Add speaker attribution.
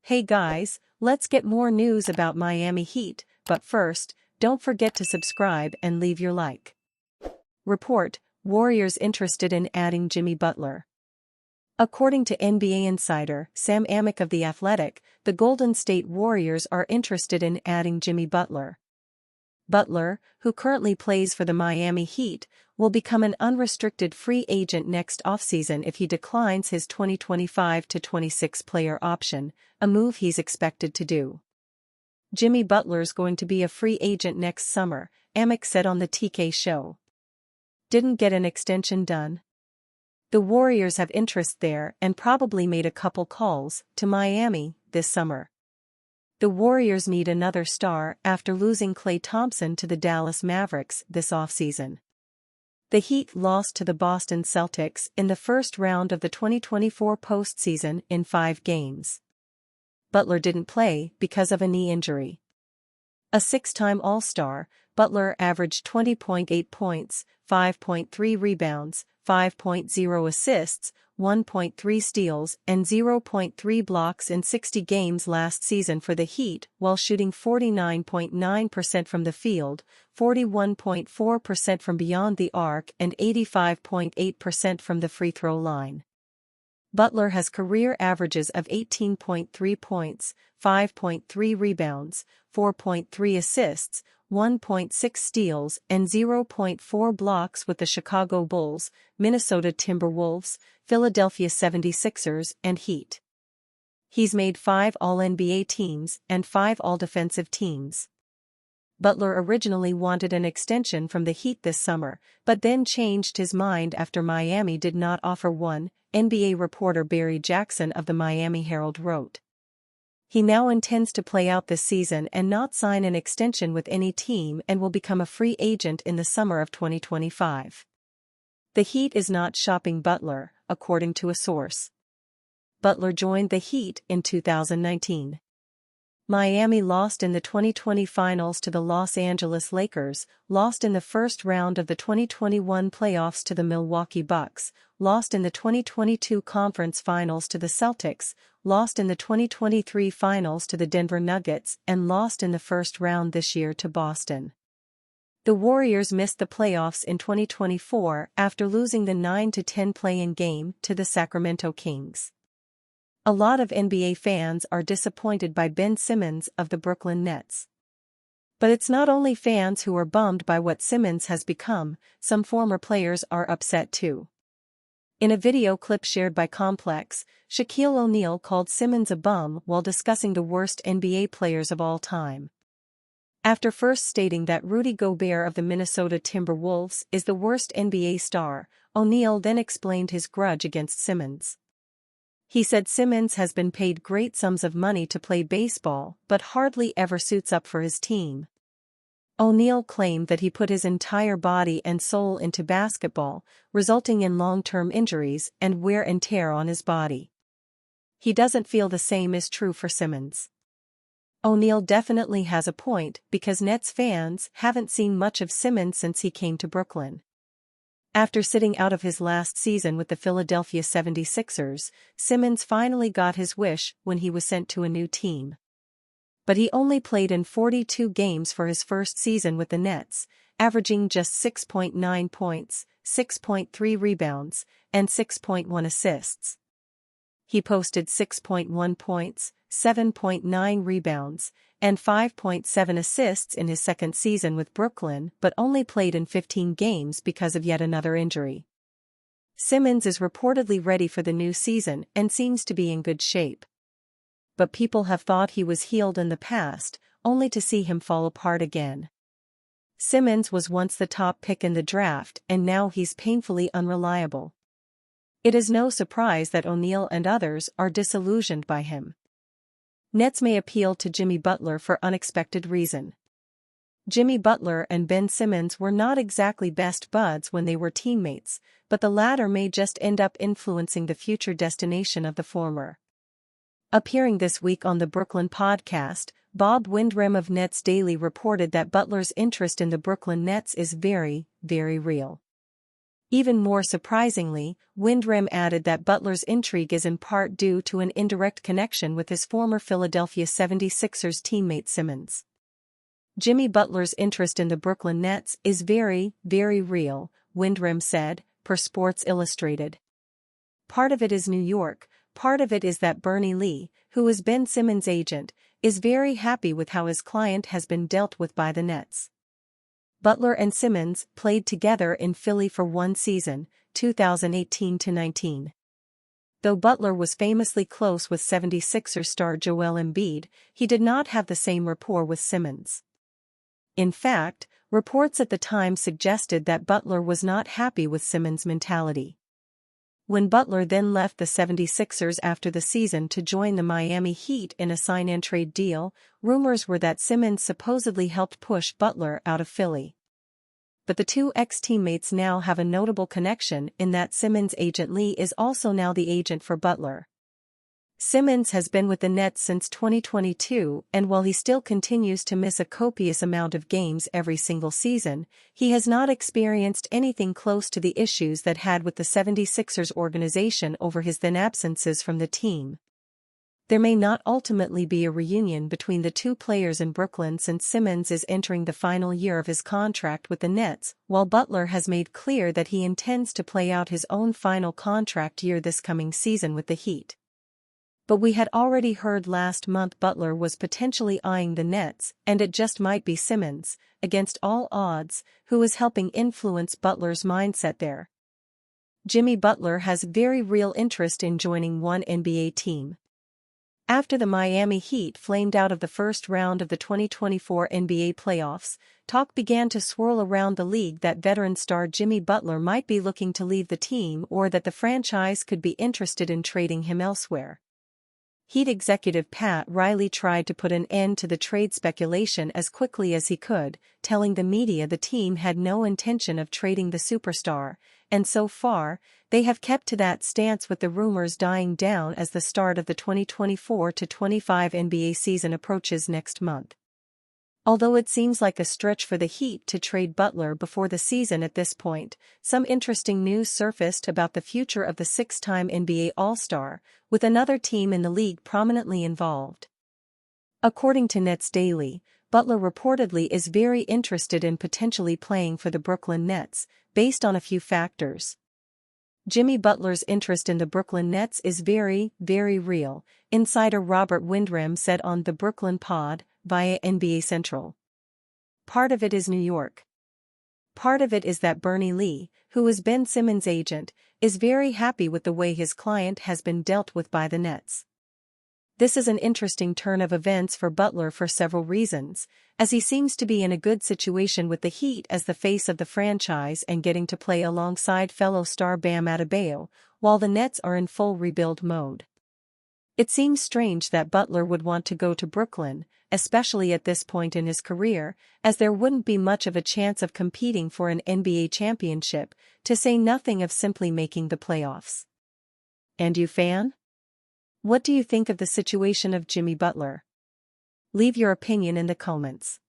Speaker 1: Hey guys, let's get more news about Miami Heat, but first, don't forget to subscribe and leave your like. Report: Warriors interested in adding Jimmy Butler. According to NBA insider Sam Amick of The Athletic, the Golden State Warriors are interested in adding Jimmy Butler. Butler, who currently plays for the Miami Heat, will become an unrestricted free agent next offseason if he declines his 2025-26 player option, a move he's expected to do. Jimmy Butler's going to be a free agent next summer, Amick said on the TK show. Didn't get an extension done? The Warriors have interest there and probably made a couple calls to Miami this summer. The Warriors need another star after losing Klay Thompson to the Dallas Mavericks this offseason. The Heat lost to the Boston Celtics in the first round of the 2024 postseason in 5 games. Butler didn't play because of a knee injury. A 6-time All-Star, Butler averaged 20.8 points, 5.3 rebounds, 5.0 assists, 1.3 steals and 0.3 blocks in 60 games last season for the Heat while shooting 49.9% from the field, 41.4% from beyond the arc and 85.8% from the free throw line. Butler has career averages of 18.3 points, 5.3 rebounds, 4.3 assists, 1.6 steals and 0.4 blocks with the Chicago Bulls, Minnesota Timberwolves, Philadelphia 76ers and Heat. He's made 5 All-NBA teams and 5 All-Defensive teams. Butler originally wanted an extension from the Heat this summer, but then changed his mind after Miami did not offer one, NBA reporter Barry Jackson of the Miami Herald wrote. He now intends to play out this season and not sign an extension with any team and will become a free agent in the summer of 2025. The Heat is not shopping Butler, according to a source. Butler joined the Heat in 2019. Miami lost in the 2020 finals to the Los Angeles Lakers, lost in the first round of the 2021 playoffs to the Milwaukee Bucks, lost in the 2022 conference finals to the Celtics, lost in the 2023 finals to the Denver Nuggets and lost in the first round this year to Boston. The Warriors missed the playoffs in 2024 after losing the 9-10 play-in game to the Sacramento Kings. A lot of NBA fans are disappointed by Ben Simmons of the Brooklyn Nets. But it's not only fans who are bummed by what Simmons has become, some former players are upset too. In a video clip shared by Complex, Shaquille O'Neal called Simmons a bum while discussing the worst NBA players of all time. After first stating that Rudy Gobert of the Minnesota Timberwolves is the worst NBA star, O'Neal then explained his grudge against Simmons. He said Simmons has been paid great sums of money to play baseball but hardly ever suits up for his team. O'Neal claimed that he put his entire body and soul into basketball, resulting in long-term injuries and wear and tear on his body. He doesn't feel the same is true for Simmons. O'Neal definitely has a point because Nets fans haven't seen much of Simmons since he came to Brooklyn. After sitting out of his last season with the Philadelphia 76ers, Simmons finally got his wish when he was sent to a new team. But he only played in 42 games for his first season with the Nets, averaging just 6.9 points, 6.3 rebounds, and 6.1 assists. He posted 6.1 points, 7.9 rebounds, and 5.7 assists in his second season with Brooklyn but only played in 15 games because of yet another injury. Simmons is reportedly ready for the new season and seems to be in good shape. But people have thought he was healed in the past, only to see him fall apart again. Simmons was once the top pick in the draft and now he's painfully unreliable. It is no surprise that O'Neal and others are disillusioned by him. Nets may appeal to Jimmy Butler for unexpected reason. Jimmy Butler and Ben Simmons were not exactly best buds when they were teammates, but the latter may just end up influencing the future destination of the former. Appearing this week on the Brooklyn podcast, Bob Windram of Nets Daily reported that Butler's interest in the Brooklyn Nets is very, very real. Even more surprisingly, Windham added that Butler's intrigue is in part due to an indirect connection with his former Philadelphia 76ers teammate Simmons. Jimmy Butler's interest in the Brooklyn Nets is very, very real, Windham said, per Sports Illustrated. Part of it is New York, part of it is that Bernie Lee, who is Ben Simmons' agent, is very happy with how his client has been dealt with by the Nets. Butler and Simmons played together in Philly for one season, 2018-19. Though Butler was famously close with 76ers star Joel Embiid, he did not have the same rapport with Simmons. In fact, reports at the time suggested that Butler was not happy with Simmons' mentality. When Butler then left the 76ers after the season to join the Miami Heat in a sign-and-trade deal, rumors were that Simmons supposedly helped push Butler out of Philly. But the two ex-teammates now have a notable connection in that Simmons' agent Lee is also now the agent for Butler. Simmons has been with the Nets since 2022, and while he still continues to miss a copious amount of games every single season, he has not experienced anything close to the issues that had with the 76ers organization over his then absences from the team. There may not ultimately be a reunion between the two players in Brooklyn since Simmons is entering the final year of his contract with the Nets, while Butler has made clear that he intends to play out his own final contract year this coming season with the Heat. But we had already heard last month Butler was potentially eyeing the Nets, and it just might be Simmons, against all odds, who is helping influence Butler's mindset there. Jimmy Butler has very real interest in joining one NBA team. After the Miami Heat flamed out of the first round of the 2024 NBA playoffs, talk began to swirl around the league that veteran star Jimmy Butler might be looking to leave the team or that the franchise could be interested in trading him elsewhere. Heat executive Pat Riley tried to put an end to the trade speculation as quickly as he could, telling the media the team had no intention of trading the superstar, and so far, they have kept to that stance with the rumors dying down as the start of the 2024-25 NBA season approaches next month. Although it seems like a stretch for the Heat to trade Butler before the season at this point, some interesting news surfaced about the future of the six-time NBA All-Star, with another team in the league prominently involved. According to Nets Daily, Butler reportedly is very interested in potentially playing for the Brooklyn Nets, based on a few factors. Jimmy Butler's interest in the Brooklyn Nets is very, very real, insider Robert Windham said on The Brooklyn Pod, via NBA Central. Part of it is New York. Part of it is that Bernie Lee, who is Ben Simmons' agent, is very happy with the way his client has been dealt with by the Nets. This is an interesting turn of events for Butler for several reasons, as he seems to be in a good situation with the Heat as the face of the franchise and getting to play alongside fellow star Bam Adebayo, while the Nets are in full rebuild mode. It seems strange that Butler would want to go to Brooklyn, especially at this point in his career, as there wouldn't be much of a chance of competing for an NBA championship, to say nothing of simply making the playoffs. And you, fan? What do you think of the situation of Jimmy Butler? Leave your opinion in the comments.